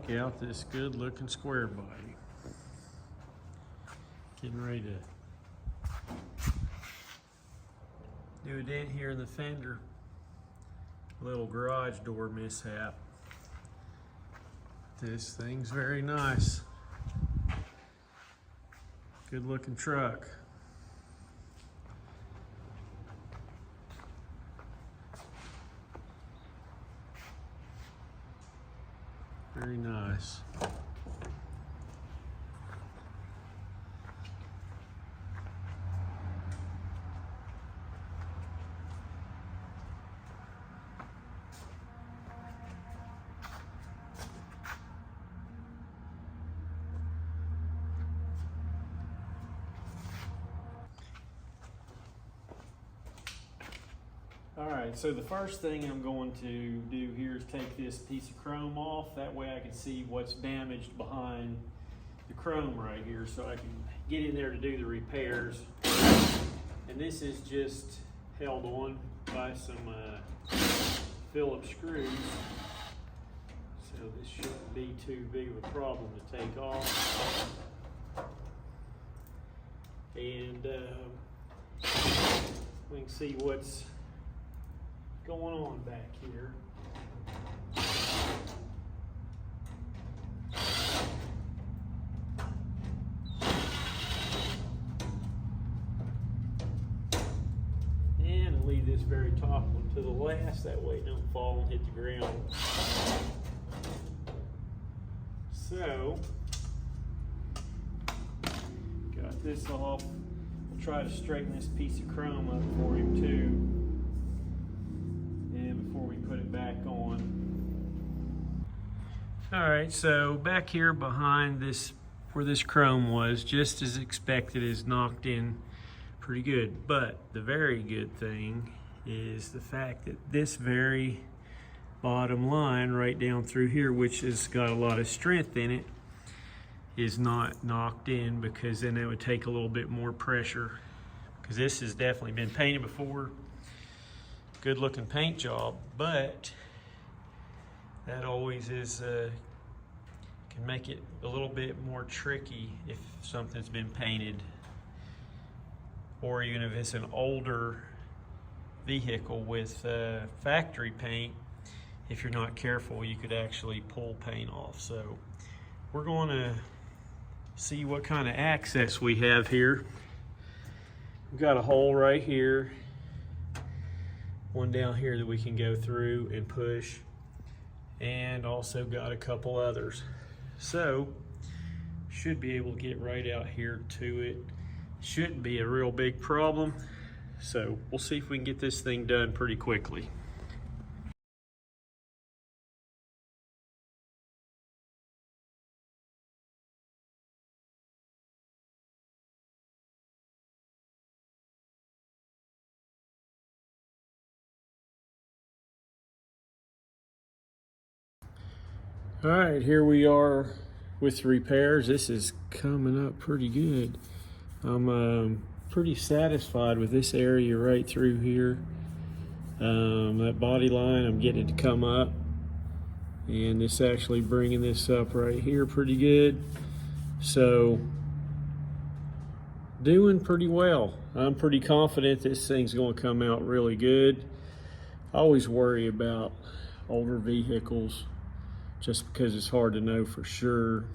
Check out this good looking square body. Getting ready to do a dent here in the fender. Little garage door mishap. This thing's very nice. Good looking truck. Very nice. Alright, so the first thing I'm going to do here is take this piece of chrome off. That way I can see what's damaged behind the chrome right here, so I can get in there to do the repairs. And this is just held on by some Phillips screws. So this shouldn't be too big of a problem to take off. And we can see what's going on back here. And I'll leave this very top one to the last, that way it don't fall and hit the ground. So, got this off. We'll try to straighten this piece of chrome up for him too. And before we put it back on. Alright, so back here behind this, where this chrome was, just as expected, is knocked in pretty good. But the very good thing is the fact that this very bottom line right down through here, which has got a lot of strength in it, is not knocked in, because then it would take a little bit more pressure, because this has definitely been painted before. Good looking paint job, but that always is can make it a little bit more tricky if something's been painted, or even if it's an older vehicle with factory paint. If you're not careful, you could actually pull paint off. So we're going to see what kind of access we have here. We've got a hole right here, one down here that we can go through and push, and also got a couple others. So should be able to get right out here to it. Shouldn't be a real big problem. So we'll see if we can get this thing done pretty quickly. All right, here we are with repairs. This is coming up pretty good. I'm pretty satisfied with this area right through here. That body line, I'm getting it to come up, and this actually bringing this up right here pretty good. So doing pretty well. I'm pretty confident this thing's going to come out really good. I always worry about older vehicles, just because it's hard to know for sure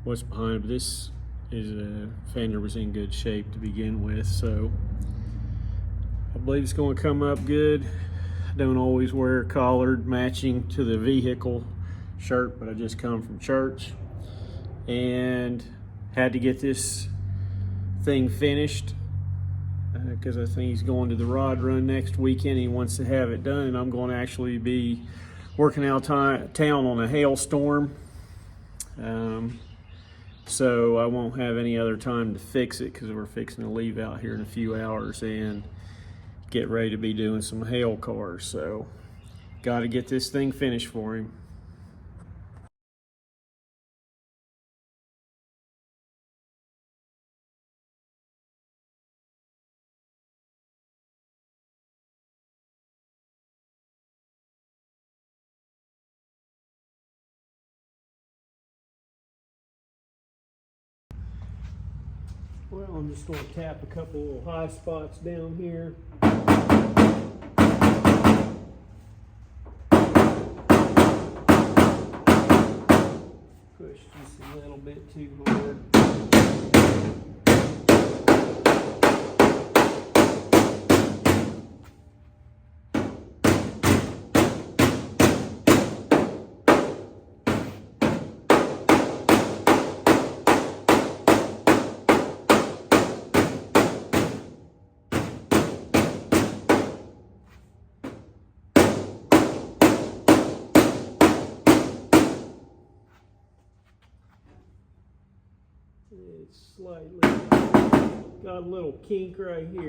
what's behind it. But this is a Fender was in good shape to begin with, so I believe it's going to come up good. I don't always wear a collared matching to the vehicle shirt, but I just come from church and had to get this thing finished because I think he's going to the rod run next weekend. He wants to have it done, and I'm going to actually be working out town on a hailstorm, so I won't have any other time to fix it, because we're fixing to leave out here in a few hours and get ready to be doing some hail cars. So got to get this thing finished for him. Well, I'm just going to tap a couple little high spots down here. Push just a little bit too hard. It's slightly got a little kink right here.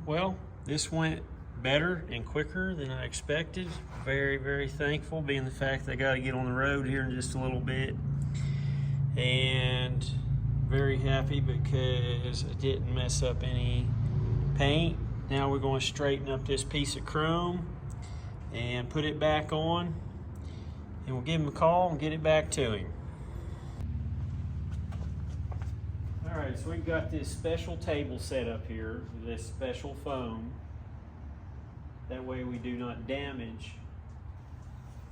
Well, this went better and quicker than I expected. Very, very thankful, being the fact that I got to get on the road here in just a little bit. And very happy because I didn't mess up any paint. Now we're going to straighten up this piece of chrome and put it back on. And we'll give him a call and get it back to him. All right, so we've got this special table set up here with this special foam. That way we do not damage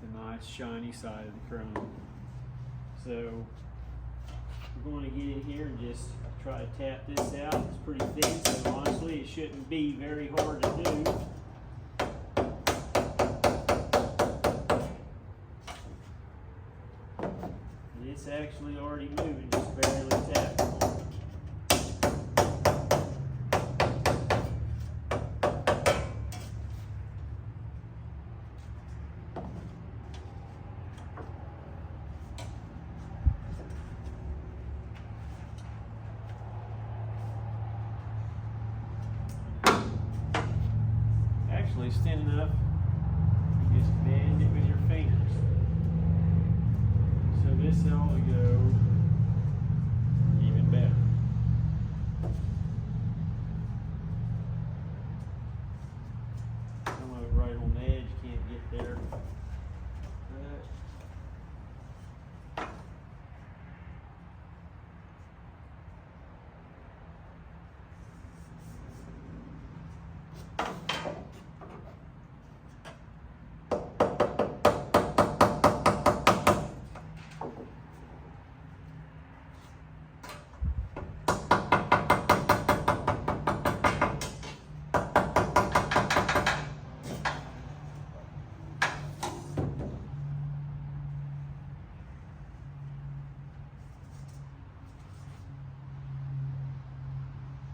the nice shiny side of the chrome. So we're going to get in here and just try to tap this out. It's pretty thin, so honestly it shouldn't be very hard to do. And it's actually already moving, just barely tapping. It's thin enough, you just bend it with your fingers. So this ought to go even better. Some of it right on the edge, can't get there.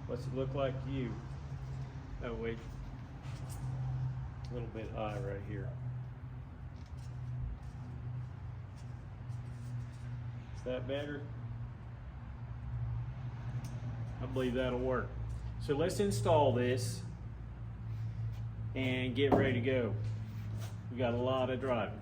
What's it look like to you? Oh wait, a little bit high right here. Is that better? I believe that'll work. So let's install this and get ready to go. We got a lot of driving.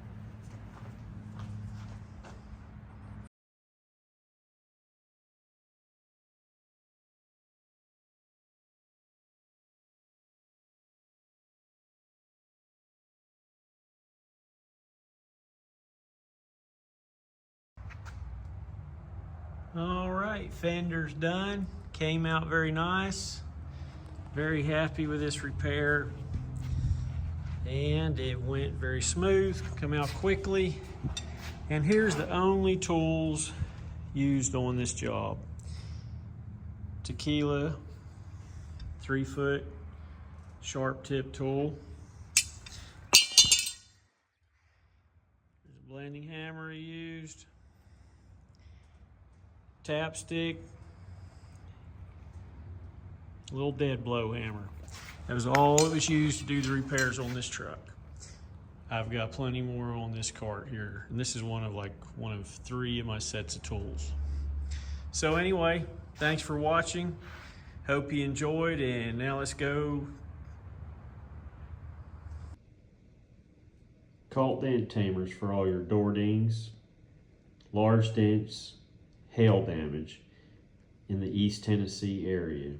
All right, Fender's done. Came out very nice. Very happy with this repair. And it went very smooth, come out quickly. And here's the only tools used on this job. Tequila 3-foot sharp tip tool. There's a landing hammer he used, tap stick, a little dead blow hammer. That was all it was used to do the repairs on this truck. I've got plenty more on this cart here, and this is one of 3 of my sets of tools. So anyway, thanks for watching. Hope you enjoyed, and now let's go. Cult dent tamers for all your door dings, large dents, hail damage in the East Tennessee area.